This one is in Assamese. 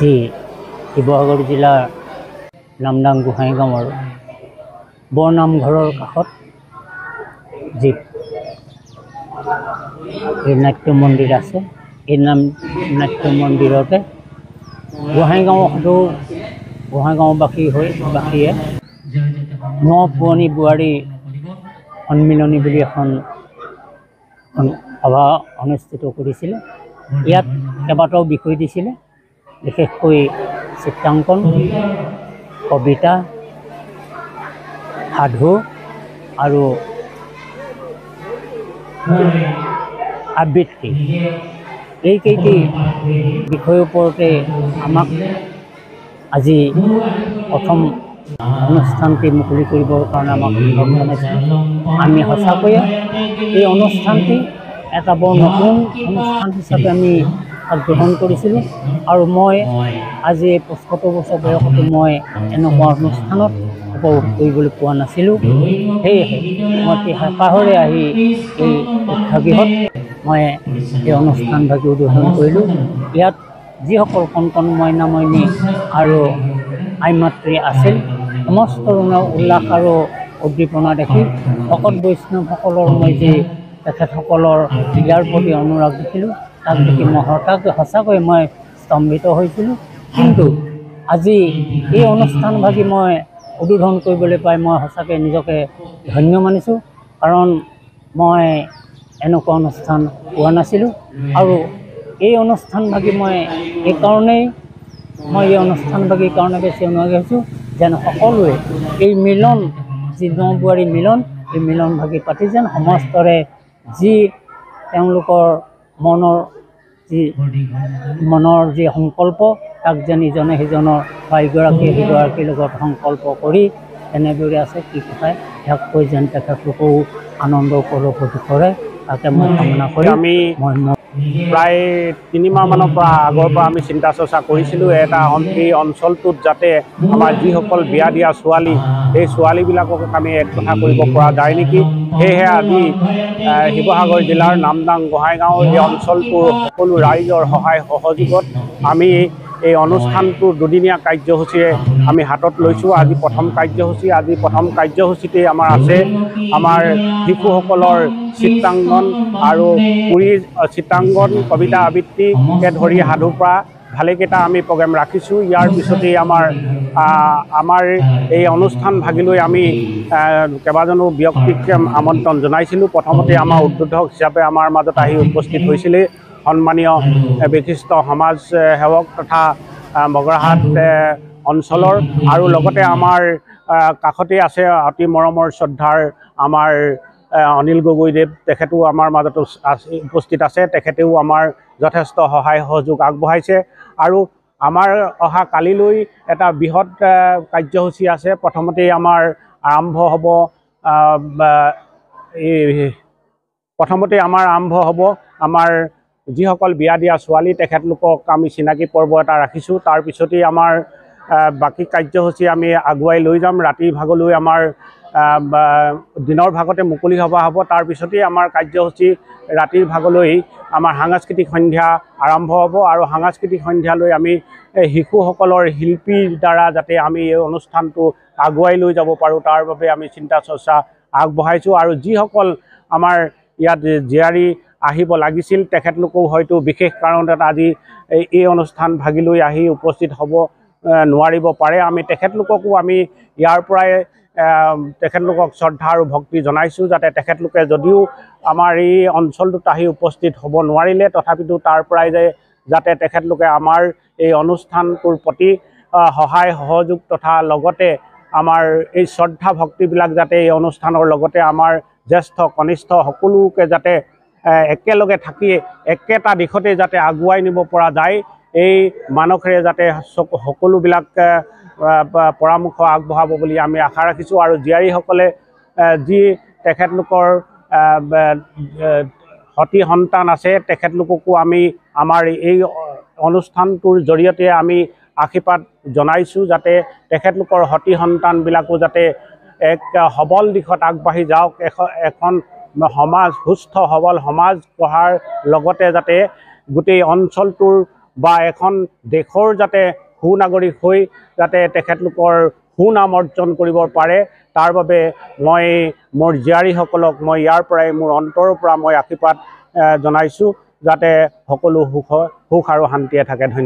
আজি শিৱসাগৰ জিলাৰ নামদাং গোহাঁই গাঁৱৰ বৰনামঘৰৰ কাষত যি এই নাট্য মন্দিৰ আছে, এই নাট্য মন্দিৰতে গোহাঁই গাঁওবাসীয়ে ন পুৰণি বোৱাৰী সন্মিলনী বুলি এখন সভা অনুষ্ঠিত কৰিছিলে। ইয়াত কেইবাটাও বিষয় দিছিলে, বিশেষকৈ চিত্ৰাংকন, কবিতা, সাধু আৰু আবৃত্তি, এইকেইটি বিষয়ৰ ওপৰতে আমাক আজি প্ৰথম অনুষ্ঠানটি মুকলি কৰিবৰ কাৰণে আমাক অনুৰোধ জনাইছিল। আমি সঁচাকৈয়ে এই অনুষ্ঠানটি এটা বৰ নতুন অনুষ্ঠান হিচাপে আমি গ্ৰহণ কৰিছিলোঁ আৰু মই আজি ৭৫ বছৰ বয়সতো মই এনেকুৱা অনুষ্ঠানত উপভোগ কৰিবলৈ পোৱা নাছিলোঁ। সেয়েহে মই হেঁপাহেৰে আহি এই প্ৰেক্ষাগৃহত মই এই অনুষ্ঠানভাগি উদ্বোধন কৰিলোঁ। ইয়াত যিসকল কণ মইনা মইনী আৰু আই মাতৃ আছিল, সমস্ত ধৰণৰ উল্লাস আৰু উদ্দীপনা দেখি ভকত বৈষ্ণৱসকলৰ মই যি তেখেতসকলৰ ইয়াৰ প্ৰতি অনুৰাগ দেখিলোঁ, তাক দেখি মই সঁচাকৈ মই স্তম্ভিত হৈছিলোঁ। কিন্তু আজি এই অনুষ্ঠানভাগি মই উদ্বোধন কৰিবলৈ পাই মই সঁচাকৈ নিজকে ধন্য মানিছোঁ, কাৰণ মই এনেকুৱা অনুষ্ঠান পোৱা নাছিলোঁ। আৰু এই অনুষ্ঠানভাগি মই এই অনুষ্ঠানভাগি কাৰণে বেছি অনুৰাগী হৈছোঁ যেন সকলোৱে এই মিলন, যি ন বোৱাৰী মিলন, এই মিলনভাগি পাতি যেন সমস্তৰে যি তেওঁলোকৰ মনৰ যি সংকল্প, তাক যেন ইজনে সিজনৰ বা ইগৰাকীয়ে সিগৰাকীৰ লগত সংকল্প কৰি এনেদৰে আছে কি কথাই ইয়াক কৈ যেন তেখেতলোকেও আনন্দ উপলব্ধি কৰে, তাকে মই কামনা কৰি আমি প্ৰায় ৩ মাহমানৰ পৰা আগৰ পৰা আমি চিন্তা চৰ্চা কৰিছিলোঁ এই অঞ্চলটোত যাতে আমাৰ যিসকল বিয়া দিয়া ছোৱালী, এই ছোৱালীবিলাকক আমি একগোটা কৰিব পৰা যায় নেকি। সেয়েহে আজি শিৱসাগৰ জিলাৰ নামদাং গোহাঁইগাঁও এই অঞ্চলটোৰ সকলো ৰাইজৰ সহায় সহযোগত আমি এই অনুষ্ঠানটো দুদিনীয়া কাৰ্যসূচীৰে আমি হাতত লৈছোঁ। আজি প্ৰথম কাৰ্যসূচীতে আমাৰ আছে আমাৰ শিশুসকলৰ চিত্ৰাংকন আৰু চিত্ৰাংকন, কবিতা আবৃত্তিকে ধৰি সাধুৰ পৰা ভালেকেইটা আমি প্ৰগ্ৰেম ৰাখিছোঁ। ইয়াৰ পিছতেই আমাৰ এই অনুষ্ঠান ভাগিলৈ আমি কেইবাজনো ব্যক্তিক আমন্ত্ৰণ জনাইছিলোঁ। প্ৰথমতে আমাৰ উদ্বোধক হিচাপে আমাৰ মাজত আহি উপস্থিত হৈছিলে সন্মানীয় বিশিষ্ট সমাজ সেৱক তথা মগৰাহাট অঞ্চলৰ, আৰু লগতে আমাৰ কাষতে আছে অতি মৰমৰ শ্ৰদ্ধাৰ আমাৰ অনিল গগৈদেৱ, তেখেতো আমাৰ মাজত উপস্থিত আছে। তেখেতেও আমাৰ যথেষ্ট সহায় সহযোগ আগবঢ়াইছে। আৰু আমাৰ অহা কালিলৈ এটা বৃহৎ কাৰ্যসূচী আছে। প্ৰথমতেই আমাৰ আৰম্ভ হ'ব আমাৰ যিসকল বিয়া দিয়া ছোৱালী, তেখেতলোকক আমি চিনাকি পৰ্ব এটা ৰাখিছোঁ। তাৰ পিছতেই আমাৰ বাকী কাৰ্যসূচী আমি আগুৱাই লৈ যাম। ৰাতিৰ ভাগলৈ আমাৰ দিনৰ ভাগতে মুকলি সভা হ'ব। তাৰ পিছতেই আমাৰ কাৰ্যসূচী ৰাতিৰ ভাগলৈ আমাৰ সাংস্কৃতিক সন্ধ্যা আৰম্ভ হ'ব, আৰু সাংস্কৃতিক সন্ধ্যালৈ আমি শিশুসকলৰ শিল্পীৰ দ্বাৰা যাতে আমি এই অনুষ্ঠানটো আগুৱাই লৈ যাব পাৰোঁ, তাৰ বাবে আমি চিন্তা চৰ্চা আগবঢ়াইছোঁ। আৰু যিসকল আমাৰ ইয়াত জীয়াৰী আহিব লাগিছিল, তেখেতলোকেও হয়তো বিশেষ কাৰণত আজি এই অনুষ্ঠান ভাগিলৈ আহি উপস্থিত হ'ব নোৱাৰিব পাৰে। আমি তেখেতলোককো আমি ইয়াৰ পৰাই তেখেতলোকক শ্ৰদ্ধা আৰু ভক্তি জনাইছোঁ, যাতে তেখেতলোকে যদিও আমাৰ এই অঞ্চলটোত আহি উপস্থিত হ'ব নোৱাৰিলে, তথাপিতো তাৰ পৰাই যাতে তেখেতলোকে আমাৰ এই অনুষ্ঠানটোৰ প্ৰতি সহায় সহযোগ তথা লগতে আমাৰ এই শ্ৰদ্ধা ভক্তিবিলাক যাতে এই অনুষ্ঠানৰ লগতে আমাৰ জ্যেষ্ঠ কনিষ্ঠ সকলোকে যাতে একেলগে থাকি একেটা দিশতে যাতে আগুৱাই নিব পৰা যায়, এই মানসেৰে যাতে সকলোবিলাক পৰামৰ্শ আগবঢ়াব বুলি আমি আশা ৰাখিছোঁ। আৰু জীয়াৰীসকলে যি তেখেতলোকৰ সতি সন্তান আছে, তেখেতলোককো আমি আমাৰ এই অনুষ্ঠানটোৰ জৰিয়তে আমি আশীৰ্বাদ জনাইছোঁ, যাতে তেখেতলোকৰ সতি সন্তানবিলাকো যাতে এক সবল দিশত আগবাঢ়ি যাওক, এখন সুস্থ সবল সমাজ গঢ়াৰ লগতে যাতে গোটেই অঞ্চলটোৰ বা এখন দেশৰ যাতে সুনাগৰিক হৈ যাতে তেখেতলোকৰ সুনাম অৰ্জন কৰিব পাৰে তাৰ বাবে মই মোৰ জীয়াৰীসকলক মই ইয়াৰ পৰাই মোৰ অন্তৰৰ পৰা মই আশীৰ্বাদ জনাইছোঁ যাতে সকলো সুখ আৰু শান্তিয়ে থাকে। ধন্যবাদ।